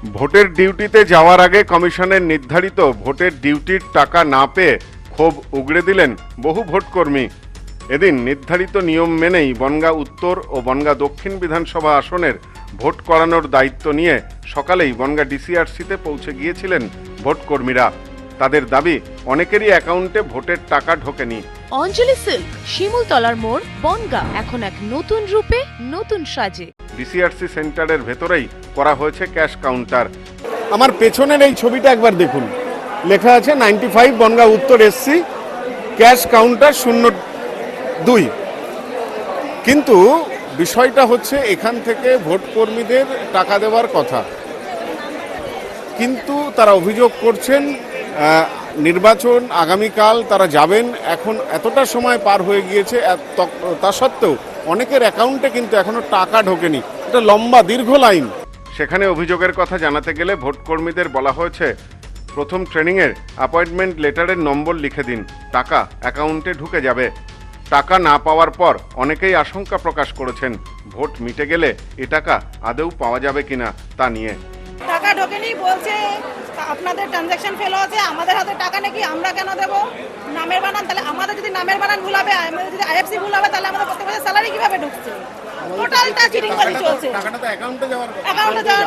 ভোটের ডিউটিতে যাওয়ার আগে কমিশনের নির্ধারিত ভোটের ডিউটির টাকা না পেয়ে ক্ষোভ উগড়ে দিলেন বহু ভোটকর্মী। এদিন নির্ধারিত নিয়ম মেনেই বনগাঁ উত্তর ও বনগাঁ দক্ষিণ বিধানসভা আসনের ভোট করানোর দায়িত্ব নিয়ে সকালেই বনগাঁ ডিসিআরসিতে পৌঁছে গিয়েছিলেন ভোটকর্মীরা। তাদের দাবি, অনেকেরই অ্যাকাউন্টে ভোটের টাকা ঢোকেনি। অঞ্জলি সিল্ক, শিমুলতলার মোড়, বনগাঁ এখন এক নতুন রূপে, নতুন সাজে। ডিসিআরসি সেন্টারের ভেতরেই করা হয়েছে ক্যাশ কাউন্টার। আমার পেছনের এই ছবিটা একবার দেখুন, লেখা আছে 95 বনগাঁ উত্তর এসসি, ক্যাশ কাউন্টার 02। কিন্তু বিষয়টা হচ্ছে এখান থেকে ভোট কর্মীদের টাকা দেওয়ার কথা, কিন্তু তারা অভিযোগ করছেন নির্বাচন আগামীকাল, তারা যাবেন, এখন এতটা সময় পার হয়ে গিয়েছে, তা সত্ত্বেও অনেকের অ্যাকাউন্টে কিন্তু এখনো টাকা ঢোকেনি। এটা লম্বা দীর্ঘ লাইন। সেখানে অভিযোগের কথা জানাতে গেলে ভোটকর্মীদের বলা হয়েছে, প্রথম ট্রেনিংয়ের অ্যাপয়েন্টমেন্ট লেটারের নম্বর লিখে দিন, টাকা অ্যাকাউন্টে ঢুকে যাবে। টাকা না পাওয়ার পর অনেকেই আশঙ্কা প্রকাশ করেছেন, ভোট মিটে গেলে এ টাকা আদৌ পাওয়া যাবে কিনা তা নিয়ে। টাকা ঢোকেনি বলছে, আপনাদের ট্রানজাকশন ফেল হচ্ছে, আমাদের হাতে টাকা নাকি আমরা কেন দেবো? নামের বানান, তাহলে আমাদের যদি নামের বানান ভুল হবে, আমাদের যদি আইএফসি ভুল হবে, তাহলে আমাদের প্রত্যেক মাসে স্যালারি কিভাবে ঢুকছে? টোটালটা চিটিংবাজি চলছে। টাকাটা তো অ্যাকাউন্টে যাওয়ার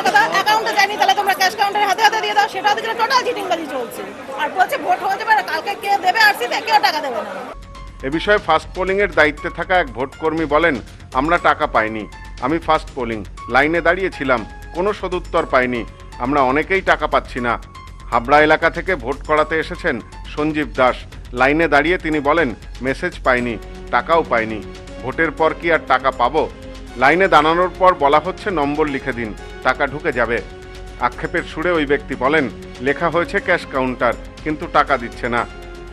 কথা, অ্যাকাউন্টে যায়নি, তাহলে তোমরা ক্যাশ কাউন্টারে হাতে হাতে দিয়ে দাও, সেটা হচ্ছে টোটাল চিটিংবাজি চলছে। আর বলছে ভোট হয়ে যাবে, কালকে কে দেবে আরসিতে, কেউ টাকা দেবে না। এ বিষয়ে ফার্স্ট পোলিংয়ের দায়িত্বে থাকা এক ভোটকর্মী বলেন, আমরা টাকা পাইনি, আমি ফার্স্ট পোলিং লাইনে দাঁড়িয়েছিলাম, কোনো সদুত্তর পাইনি, আমরা অনেকেই টাকা পাচ্ছি না। হাবড়া এলাকা থেকে ভোট করাতে এসেছেন সঞ্জীব দাস। লাইনে দাঁড়িয়ে তিনি বলেন, মেসেজ পাইনি, টাকাও পাইনি, ভোটের পর কি আর টাকা পাবো? লাইনে দাঁড়ানোর পর বলা হচ্ছে নম্বর লিখে দিন, টাকা ঢুকে যাবে। আক্ষেপের সুরে ওই ব্যক্তি বলেন, লেখা হয়েছে ক্যাশ কাউন্টার, কিন্তু টাকা দিচ্ছে না,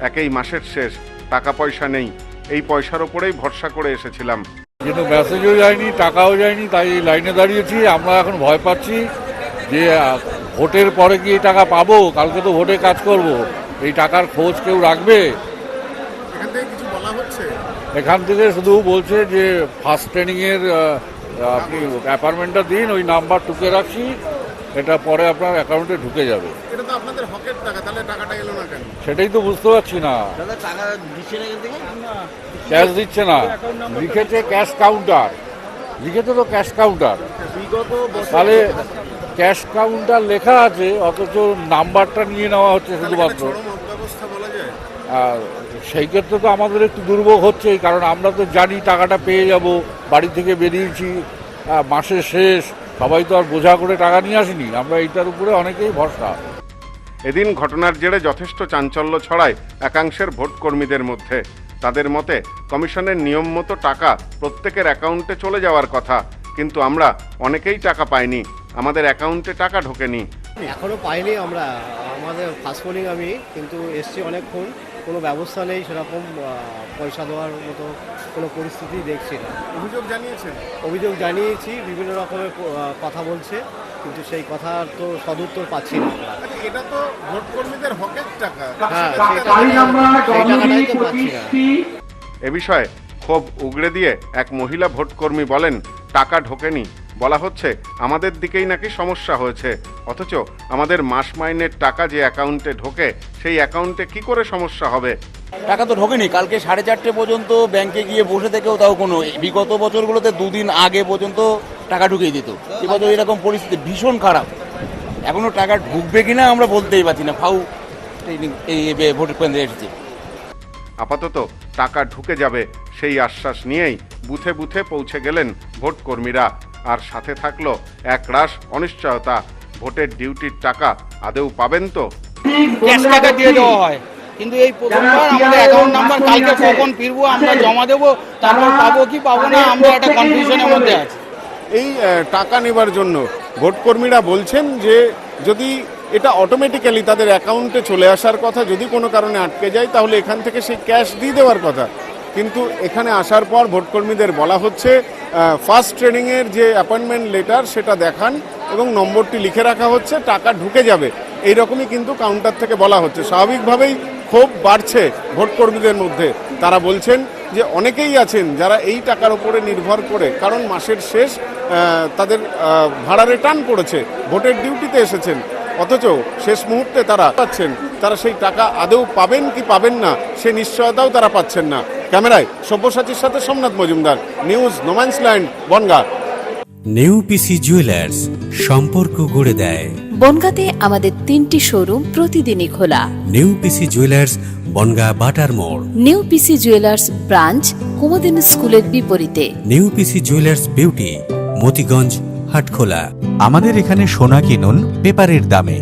একেই মাসের শেষ, টাকা পয়সা নেই, এই পয়সার ওপরেই ভরসা করে এসেছিলাম। কিন্তু মেসেজও যায়নি, টাকাও যায়নি, তাই লাইনে দাঁড়িয়েছি। আমরা এখন ভয় পাচ্ছি যে ভোটের পরে কি এই টাকা পাবো? কালকে তো ভোটে কাজ করব, এই টাকার খোঁজ কেউ রাখবে? এখান থেকে কিছু বলা হচ্ছে? এখান থেকে শুধু বলছে যে ফার্স্ট ট্রেনিংয়ের আপনি অ্যাপয়েন্টমেন্টটা দিন, ওই নাম্বার টুকে রাখছি, এটা পরে আপনার অ্যাকাউন্টে ঢুকে যাবে। এটা তো আপনাদের হকের টাকা, তাহলে টাকাটা এলো না কেন? সেটাই তো বুঝতে পারছি না। ক্যাশ দিচ্ছে না, লিখেছে ক্যাশ কাউন্টার, লিখেছে তো ক্যাশ কাউন্টার, তাহলে ক্যাশ কাউন্টার লেখা আছে, অথচ নাম্বারটা নিয়ে নেওয়া হচ্ছে শুধুমাত্র। আর সেই ক্ষেত্রে তো আমাদের একটু দুর্ভোগ হচ্ছে, কারণ আমরা তো জানি টাকাটা পেয়ে যাব, বাড়ি থেকে বেরিয়েছি, মাসের শেষ, সবাই তো আর বোঝা করে টাকা নিয়ে আসেনি, আমরা এইটার উপরে অনেকেই ভরসা। এদিন ঘটনার জেরে যথেষ্ট চাঞ্চল্য ছড়ায় একাংশের ভোটকর্মীদের মধ্যে। তাদের মতে, কমিশনের নিয়ম মতো টাকা প্রত্যেকের অ্যাকাউন্টে চলে যাওয়ার কথা, কিন্তু আমরা অনেকেই টাকা পাইনি, আমাদের অ্যাকাউন্টে টাকা ঢোকেনি। এখনো পাইনি আমরা, আমাদের ফার্স্ট পোলিং আমি, কিন্তু এসছি অনেকক্ষণ, কোনো ব্যবস্থা নেই সেরকম, পয়সা দেওয়ার মতো কোনো পরিস্থিতি দেখছি না। অভিযোগ জানিয়েছেন? অভিযোগ জানিয়েছি, বিভিন্ন রকমের কথা বলছে, কিন্তু সেই কথার তো সদুত্তর পাচ্ছি না। এটা তো ভোট কর্মীদের হকের টাকা, হ্যাঁ, সেই টাকাটাই তো পাচ্ছি না। এ বিষয়ে ক্ষোভ উগড়ে দিয়ে এক মহিলা ভোটকর্মী বলেন, টাকা ঢোকেনি, বলা হচ্ছে আমাদের দিকেই নাকি সমস্যা হয়েছে, অথচ আমাদের মাস মাইনের টাকা যে অ্যাকাউন্টে ঢোকে, সেই অ্যাকাউন্টে কি করে সমস্যা হবে? টাকা তো ঢোকেনি, কালকে 4:30 পর্যন্ত ব্যাংকে গিয়ে বসে থেকেও তাও কোনো, বিগত বছরগুলোতে 2 দিন আগে পর্যন্ত টাকা ঢুকিয়ে দিত। এবছর এরকম পরিস্থিতি ভীষণ খারাপ, এখনো টাকা ঢুকবে কিনা আমরা বলতেই পারছি না। ফাউ এই ভোটের কেন্দ্রে এসেছে। আপাতত টাকা ঢুকে যাবে সেই আশ্বাস নিয়েই বুথে বুথে পৌঁছে গেলেন ভোটকর্মীরা। আর সাথে থাকলো একরাশ অনিশ্চয়তা, ভোটের ডিউটির টাকা আদৌ পাবেন তো? ক্যাশ টাকা দিয়ে দেওয়া হয়, কিন্তু এই প্রথমবার আমাদের অ্যাকাউন্ট নাম্বার কালকে কখন ফিরবো, আমরা জমা দেবো, তারপর পাবো কি পাবো না, আমরা একটা কনফিউশনের মধ্যে আছি। এই টাকা নেবার জন্য ভোটকর্মীরা বলছেন যে যদি এটা অটোমেটিক্যালি তাদের অ্যাকাউন্টে চলে আসার কথা, যদি কোনো কারণে আটকে যায় তাহলে এখান থেকে সেই ক্যাশ দিয়ে দেওয়ার কথা, কিন্তু এখানে আসার পর ভোটকর্মীদের বলা হচ্ছে ফার্স্ট ট্রেনিংয়ের যে অ্যাপয়েন্টমেন্ট লেটার সেটা দেখান এবং নম্বরটি লিখে রাখা হচ্ছে, টাকা ঢুকে যাবে, এইরকমই কিন্তু কাউন্টার থেকে বলা হচ্ছে। স্বাভাবিকভাবেই ক্ষোভ বাড়ছে ভোটকর্মীদের মধ্যে। তারা বলছেন যে অনেকেই আছেন যারা এই টাকার উপরে নির্ভর করে, কারণ মাসের শেষ তাদের ভাড়া রিটার্ন পড়েছে, ভোটের ডিউটিতে এসেছেন, অথচ শেষ মুহূর্তে তারা পাচ্ছেন, তারা সেই টাকা আদৌ পাবেন কি পাবেন না সে নিশ্চয়তাও তারা পাচ্ছেন না। ক্যামেরায় সব্যসাচীর সাথে Somnath Majumdar, news no man's land, Bongaon. New PC jewellers, সম্পর্ক গড়ে দেয়। বনগাঁতে আমাদের 3টি শোরুম প্রতিদিনই খোলা। নেউপিসি জুয়েলার্স, বনগাঁ বাটার মোড়। New PC jewellers branch, Kumdin স্কুলের বিপরীতে। New PC jewellers beauty, Motiganj, Hatkhola. আমাদের এখানে সোনা কিনুন পেপারের দামে।